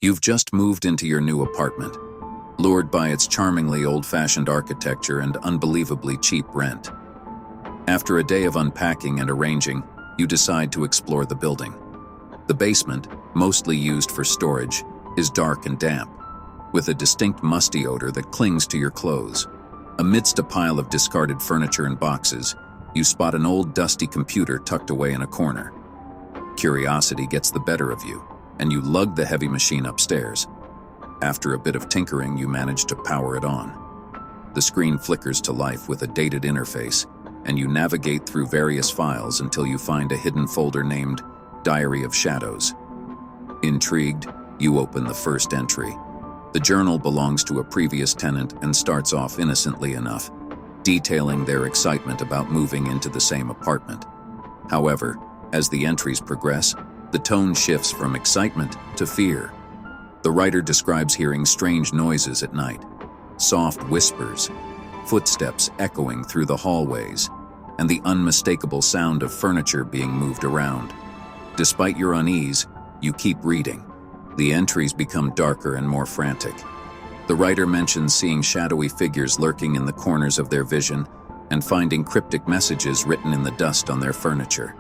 You've just moved into your new apartment, lured by its charmingly old-fashioned architecture and unbelievably cheap rent. After a day of unpacking and arranging, you decide to explore the building. The basement, mostly used for storage, is dark and damp, with a distinct musty odor that clings to your clothes. Amidst a pile of discarded furniture and boxes, you spot an old dusty computer tucked away in a corner. Curiosity gets the better of you, and you lug the heavy machine upstairs. After a bit of tinkering, you manage to power it on. The screen flickers to life with a dated interface, and you navigate through various files until you find a hidden folder named Diary of Shadows. Intrigued, you open the first entry. The journal belongs to a previous tenant and starts off innocently enough, detailing their excitement about moving into the same apartment. However, as the entries progress, the tone shifts from excitement to fear. The writer describes hearing strange noises at night, soft whispers, footsteps echoing through the hallways, and the unmistakable sound of furniture being moved around. Despite your unease, you keep reading. The entries become darker and more frantic. The writer mentions seeing shadowy figures lurking in the corners of their vision and finding cryptic messages written in the dust on their furniture.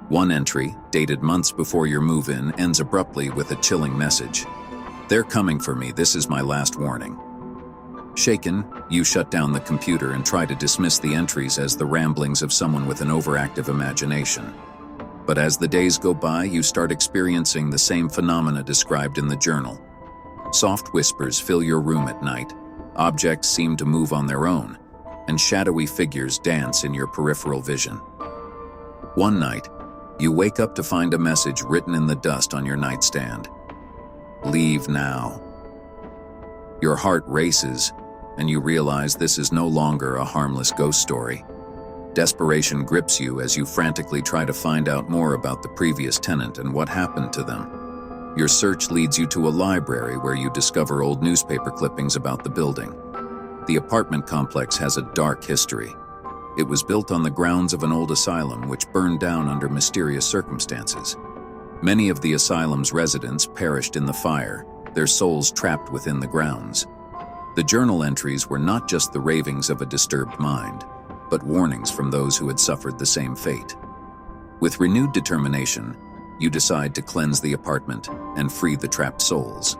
One entry, dated months before your move-in, ends abruptly with a chilling message. "They're coming for me, this is my last warning." Shaken, you shut down the computer and try to dismiss the entries as the ramblings of someone with an overactive imagination. But as the days go by, you start experiencing the same phenomena described in the journal. Soft whispers fill your room at night, objects seem to move on their own, and shadowy figures dance in your peripheral vision. One night, you wake up to find a message written in the dust on your nightstand. "Leave now." Your heart races, and you realize this is no longer a harmless ghost story. Desperation grips you as you frantically try to find out more about the previous tenant and what happened to them. Your search leads you to a library where you discover old newspaper clippings about the building. The apartment complex has a dark history. It was built on the grounds of an old asylum which burned down under mysterious circumstances. Many of the asylum's residents perished in the fire, their souls trapped within the grounds. The journal entries were not just the ravings of a disturbed mind, but warnings from those who had suffered the same fate. With renewed determination, you decide to cleanse the apartment and free the trapped souls.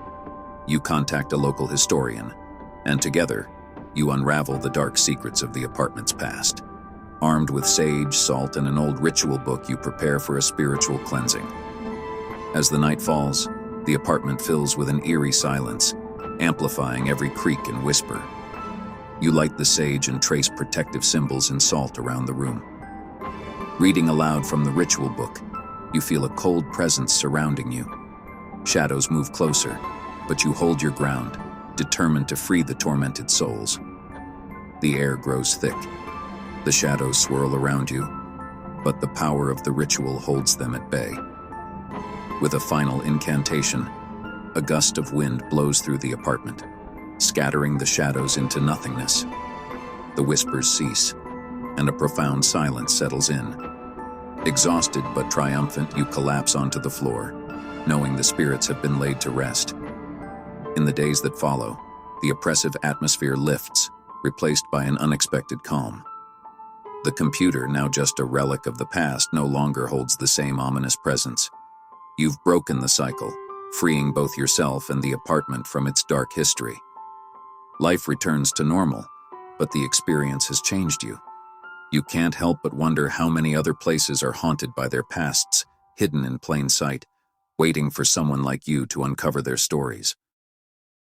You contact a local historian, and together, you unravel the dark secrets of the apartment's past. Armed with sage, salt, and an old ritual book, you prepare for a spiritual cleansing. As the night falls, the apartment fills with an eerie silence, amplifying every creak and whisper. You light the sage and trace protective symbols in salt around the room. Reading aloud from the ritual book, you feel a cold presence surrounding you. Shadows move closer, but you hold your ground, determined to free the tormented souls. The air grows thick. The shadows swirl around you, but the power of the ritual holds them at bay. With a final incantation, a gust of wind blows through the apartment, scattering the shadows into nothingness. The whispers cease, and a profound silence settles in. Exhausted but triumphant, you collapse onto the floor, knowing the spirits have been laid to rest. In the days that follow, the oppressive atmosphere lifts, replaced by an unexpected calm. The computer, now just a relic of the past, no longer holds the same ominous presence. You've broken the cycle, freeing both yourself and the apartment from its dark history. Life returns to normal, but the experience has changed you. You can't help but wonder how many other places are haunted by their pasts, hidden in plain sight, waiting for someone like you to uncover their stories.